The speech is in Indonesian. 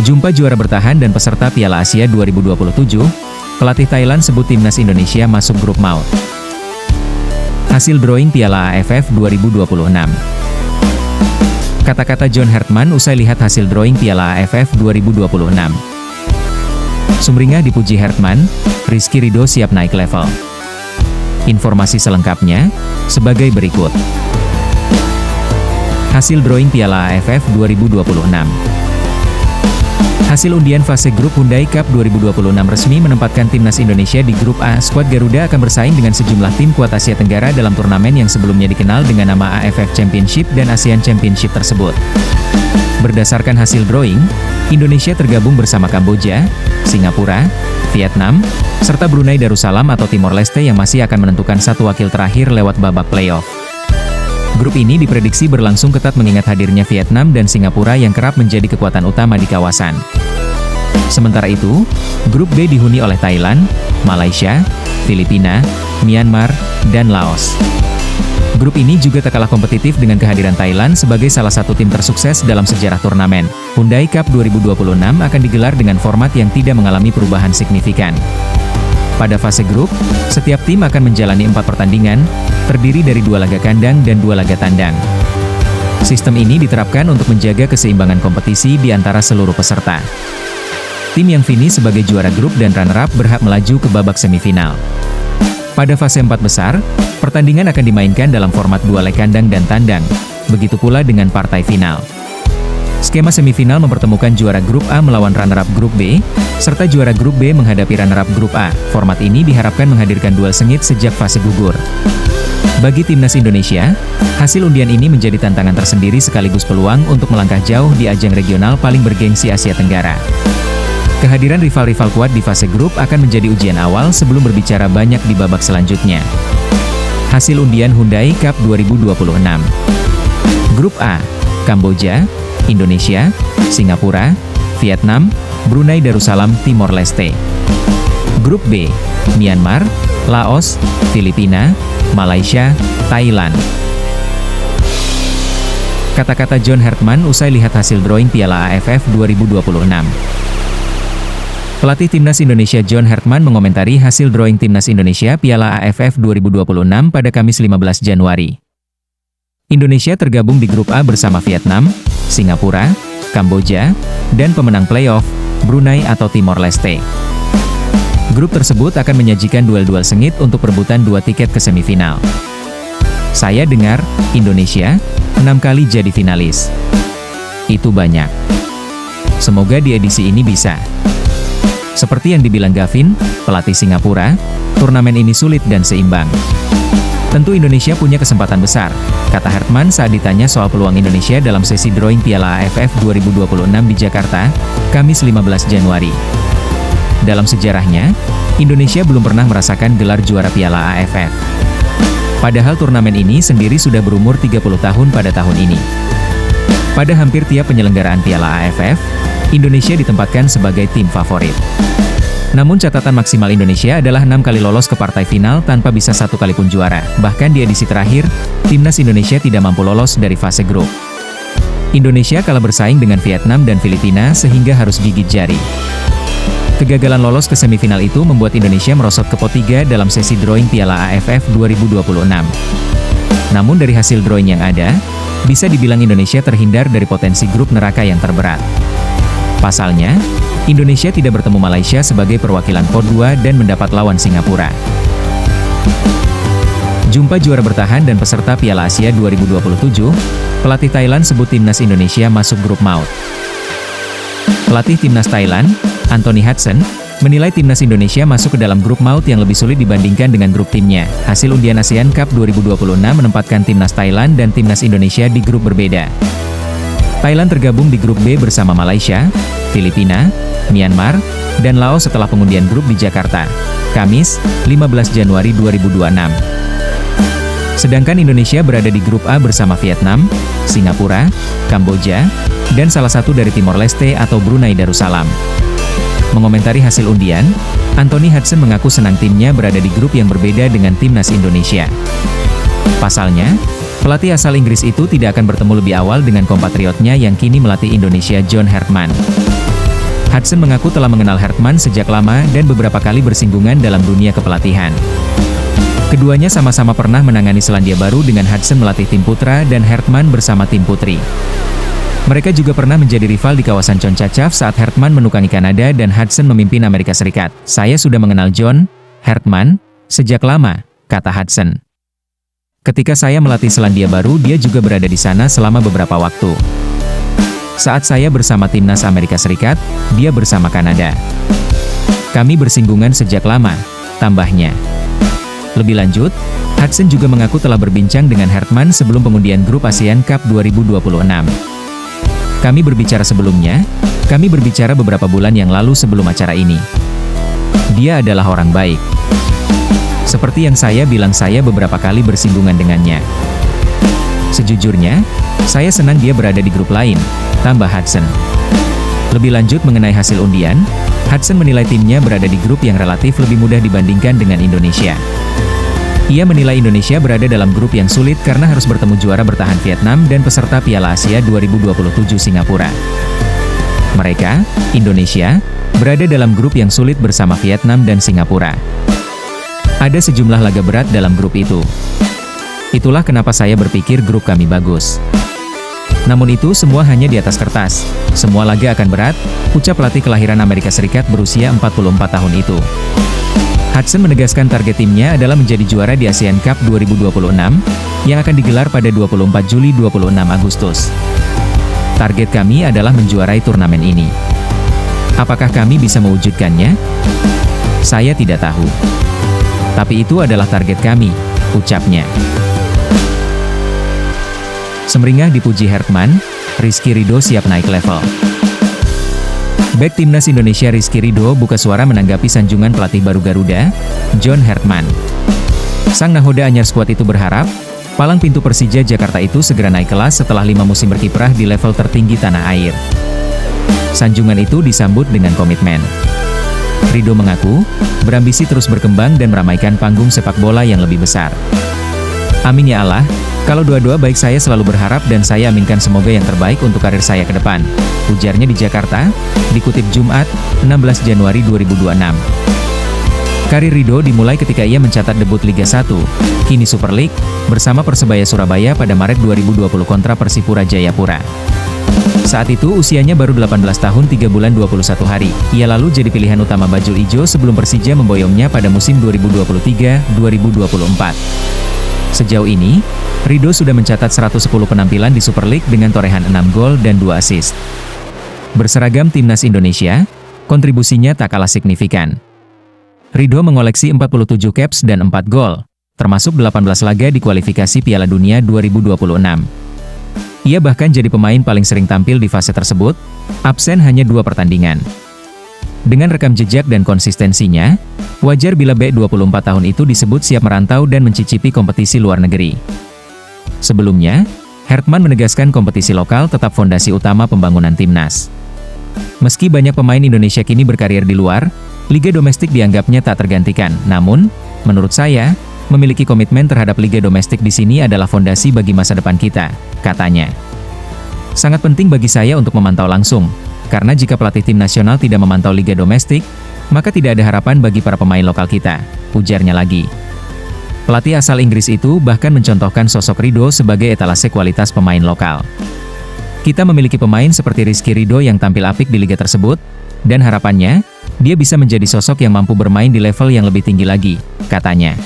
Jumpa juara bertahan dan peserta Piala Asia 2027, pelatih Thailand sebut timnas Indonesia masuk grup maut. Hasil drawing Piala AFF 2026. Kata-kata John Hartman usai lihat hasil drawing Piala AFF 2026. Sumringah dipuji Hartman, Rizky Ridho siap naik level. Informasi selengkapnya, sebagai berikut. Hasil drawing Piala AFF 2026. Hasil undian fase grup Hyundai Cup 2026 resmi menempatkan timnas Indonesia di grup A. Skuad Garuda akan bersaing dengan sejumlah tim kuat Asia Tenggara dalam turnamen yang sebelumnya dikenal dengan nama AFF Championship dan ASEAN Championship tersebut. Berdasarkan hasil drawing, Indonesia tergabung bersama Kamboja, Singapura, Vietnam, serta Brunei Darussalam atau Timor Leste yang masih akan menentukan satu wakil terakhir lewat babak playoff. Grup ini diprediksi berlangsung ketat mengingat hadirnya Vietnam dan Singapura yang kerap menjadi kekuatan utama di kawasan. Sementara itu, grup B dihuni oleh Thailand, Malaysia, Filipina, Myanmar, dan Laos. Grup ini juga tak kalah kompetitif dengan kehadiran Thailand sebagai salah satu tim tersukses dalam sejarah turnamen. Hyundai Cup 2026 akan digelar dengan format yang tidak mengalami perubahan signifikan. Pada fase grup, setiap tim akan menjalani 4 pertandingan, terdiri dari 2 laga kandang dan 2 laga tandang. Sistem ini diterapkan untuk menjaga keseimbangan kompetisi di antara seluruh peserta. Tim yang finish sebagai juara grup dan runner-up berhak melaju ke babak semifinal. Pada fase 4 besar, pertandingan akan dimainkan dalam format 2 leg kandang dan tandang, begitu pula dengan partai final. Skema semifinal mempertemukan juara grup A melawan runner-up grup B, serta juara grup B menghadapi runner-up grup A. Format ini diharapkan menghadirkan duel sengit sejak fase gugur. Bagi timnas Indonesia, hasil undian ini menjadi tantangan tersendiri sekaligus peluang untuk melangkah jauh di ajang regional paling bergengsi Asia Tenggara. Kehadiran rival-rival kuat di fase grup akan menjadi ujian awal sebelum berbicara banyak di babak selanjutnya. Hasil undian Hyundai Cup 2026. Grup A, Kamboja, Indonesia, Singapura, Vietnam, Brunei Darussalam, Timor Leste. Grup B, Myanmar, Laos, Filipina, Malaysia, Thailand. Kata-kata John Hartman usai lihat hasil drawing Piala AFF 2026. Pelatih Timnas Indonesia John Hartman mengomentari hasil drawing Timnas Indonesia Piala AFF 2026 pada Kamis 15 Januari. Indonesia tergabung di grup A bersama Vietnam, Singapura, Kamboja, dan pemenang playoff, Brunei atau Timor Leste. Grup tersebut akan menyajikan duel-duel sengit untuk perebutan 2 tiket ke semifinal. Saya dengar, Indonesia, 6 kali jadi finalis. Itu banyak. Semoga di edisi ini bisa. Seperti yang dibilang Gavin, pelatih Singapura, turnamen ini sulit dan seimbang. Tentu Indonesia punya kesempatan besar, kata Hartman saat ditanya soal peluang Indonesia dalam sesi drawing Piala AFF 2026 di Jakarta, Kamis 15 Januari. Dalam sejarahnya, Indonesia belum pernah merasakan gelar juara Piala AFF. Padahal turnamen ini sendiri sudah berumur 30 tahun pada tahun ini. Pada hampir tiap penyelenggaraan Piala AFF, Indonesia ditempatkan sebagai tim favorit. Namun catatan maksimal Indonesia adalah 6 kali lolos ke partai final tanpa bisa 1 kali pun juara. Bahkan di edisi terakhir, timnas Indonesia tidak mampu lolos dari fase grup. Indonesia kalah bersaing dengan Vietnam dan Filipina sehingga harus gigit jari. Kegagalan lolos ke semifinal itu membuat Indonesia merosot ke pot 3 dalam sesi drawing Piala AFF 2026. Namun dari hasil drawing yang ada, bisa dibilang Indonesia terhindar dari potensi grup neraka yang terberat. Pasalnya, Indonesia tidak bertemu Malaysia sebagai perwakilan pot 2 dan mendapat lawan Singapura. Jumpa juara bertahan dan peserta Piala Asia 2027, pelatih Thailand sebut timnas Indonesia masuk grup maut. Pelatih timnas Thailand, Anthony Hudson, menilai timnas Indonesia masuk ke dalam grup maut yang lebih sulit dibandingkan dengan grup timnya. Hasil undian ASEAN Cup 2026 menempatkan timnas Thailand dan timnas Indonesia di grup berbeda. Thailand tergabung di grup B bersama Malaysia, Filipina, Myanmar, dan Laos setelah pengundian grup di Jakarta, Kamis, 15 Januari 2026. Sedangkan Indonesia berada di grup A bersama Vietnam, Singapura, Kamboja, dan salah satu dari Timor Leste atau Brunei Darussalam. Mengomentari hasil undian, Anthony Hudson mengaku senang timnya berada di grup yang berbeda dengan timnas Indonesia. Pasalnya, pelatih asal Inggris itu tidak akan bertemu lebih awal dengan kompatriotnya yang kini melatih Indonesia John Hartman. Hudson mengaku telah mengenal Hartman sejak lama dan beberapa kali bersinggungan dalam dunia kepelatihan. Keduanya sama-sama pernah menangani Selandia Baru dengan Hudson melatih tim putra dan Hartman bersama tim putri. Mereka juga pernah menjadi rival di kawasan Concacaf saat Hartman menukangi Kanada dan Hudson memimpin Amerika Serikat. "Saya sudah mengenal John Hartman sejak lama," kata Hudson. "Ketika saya melatih Selandia Baru, dia juga berada di sana selama beberapa waktu. Saat saya bersama timnas Amerika Serikat, dia bersama Kanada. Kami bersinggungan sejak lama," tambahnya. Lebih lanjut, Hudson juga mengaku telah berbincang dengan Hartman sebelum pengundian grup ASEAN Cup 2026. "Kami berbicara sebelumnya, kami berbicara beberapa bulan yang lalu sebelum acara ini. Dia adalah orang baik. Seperti yang saya bilang, saya beberapa kali bersinggungan dengannya. Sejujurnya, saya senang dia berada di grup lain," tambah Hudson. Lebih lanjut mengenai hasil undian, Hudson menilai timnya berada di grup yang relatif lebih mudah dibandingkan dengan Indonesia. Ia menilai Indonesia berada dalam grup yang sulit karena harus bertemu juara bertahan Vietnam dan peserta Piala Asia 2027 Singapura. Mereka, Indonesia, berada dalam grup yang sulit bersama Vietnam dan Singapura. Ada sejumlah laga berat dalam grup itu. Itulah kenapa saya berpikir grup kami bagus. Namun itu semua hanya di atas kertas. Semua laga akan berat, ucap pelatih kelahiran Amerika Serikat berusia 44 tahun itu. Hudson menegaskan target timnya adalah menjadi juara di ASEAN Cup 2026, yang akan digelar pada 24 Juli 26 Agustus. "Target kami adalah menjuarai turnamen ini. Apakah kami bisa mewujudkannya? Saya tidak tahu. Tapi itu adalah target kami," ucapnya. Semeringah dipuji Hartman, Rizky Ridho siap naik level. Bek timnas Indonesia Rizky Ridho buka suara menanggapi sanjungan pelatih baru Garuda, John Hartman. Sang nahoda anyar skuad itu berharap, palang pintu Persija Jakarta itu segera naik kelas setelah 5 musim berkiprah di level tertinggi tanah air. Sanjungan itu disambut dengan komitmen. Ridho mengaku, berambisi terus berkembang dan meramaikan panggung sepak bola yang lebih besar. "Amin ya Allah, kalau doa-doa baik saya selalu berharap dan saya aminkan semoga yang terbaik untuk karir saya ke depan," ujarnya di Jakarta, dikutip Jumat, 16 Januari 2026. Karir Ridho dimulai ketika ia mencatat debut Liga 1, kini Super League, bersama Persebaya Surabaya pada Maret 2020 kontra Persipura Jayapura. Saat itu usianya baru 18 tahun 3 bulan 21 hari. Ia lalu jadi pilihan utama Bajul Ijo sebelum Persija memboyongnya pada musim 2023-2024. Sejauh ini, Ridho sudah mencatat 110 penampilan di Super League dengan torehan 6 gol dan 2 assist. Berseragam timnas Indonesia, kontribusinya tak kalah signifikan. Ridho mengoleksi 47 caps dan 4 gol, termasuk 18 laga di kualifikasi Piala Dunia 2026. Ia bahkan jadi pemain paling sering tampil di fase tersebut, absen hanya 2 pertandingan. Dengan rekam jejak dan konsistensinya, wajar bila bek 24 tahun itu disebut siap merantau dan mencicipi kompetisi luar negeri. Sebelumnya, Hartman menegaskan kompetisi lokal tetap fondasi utama pembangunan timnas. Meski banyak pemain Indonesia kini berkarir di luar, liga domestik dianggapnya tak tergantikan. Namun, menurut saya, memiliki komitmen terhadap liga domestik di sini adalah fondasi bagi masa depan kita, katanya. Sangat penting bagi saya untuk memantau langsung, karena jika pelatih tim nasional tidak memantau liga domestik, maka tidak ada harapan bagi para pemain lokal kita, ujarnya lagi. Pelatih asal Inggris itu bahkan mencontohkan sosok Ridho sebagai etalase kualitas pemain lokal. "Kita memiliki pemain seperti Rizky Ridho yang tampil apik di liga tersebut, dan harapannya, dia bisa menjadi sosok yang mampu bermain di level yang lebih tinggi lagi," katanya.